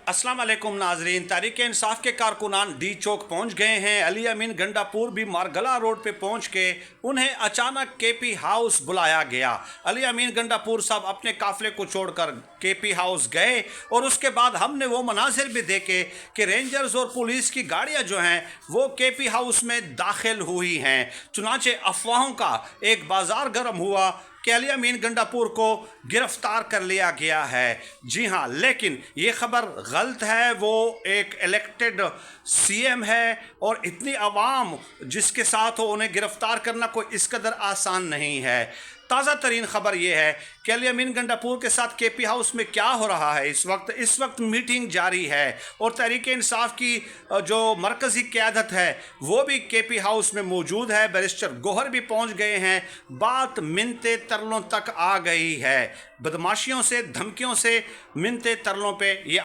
अस्सलाम वालेकुम नाजरीन। तहरीक इंसाफ के कारकुनान डी चौक पहुंच गए हैं। अली अमीन गंडापुर भी मारगला रोड पे पहुंच के उन्हें अचानक केपी हाउस बुलाया गया। अली अमीन गंडापुर साहब अपने काफिले को छोड़कर केपी हाउस गए और उसके बाद हमने वो मनाजिर भी देखे कि रेंजर्स और पुलिस की गाड़ियां जो हैं वो केपी हाउस में दाखिल हुई हैं। चुनाचे अफवाहों का एक बाजार गर्म हुआ कि अली अमीन गंडापुर को गिरफ्तार कर लिया गया है। जी हाँ, लेकिन ये खबर गलत है। वो एक इलेक्टेड सीएम है और इतनी आवाम जिसके साथ हो उन्हें गिरफ्तार करना कोई इस कदर आसान नहीं है। ताज़ा तरीन ख़बर यह है कि अली अमीन गंडापुर के साथ केपी हाउस में क्या हो रहा है। इस वक्त मीटिंग जारी है और तहरीक इंसाफ की जो मरकज़ी क़यादत है वो भी केपी हाउस में मौजूद है। बैरिस्टर गौहर भी पहुंच गए हैं। बात मिन्नते तरलों तक आ गई है। बदमाशियों से, धमकियों से मिन्नते तरलों पे ये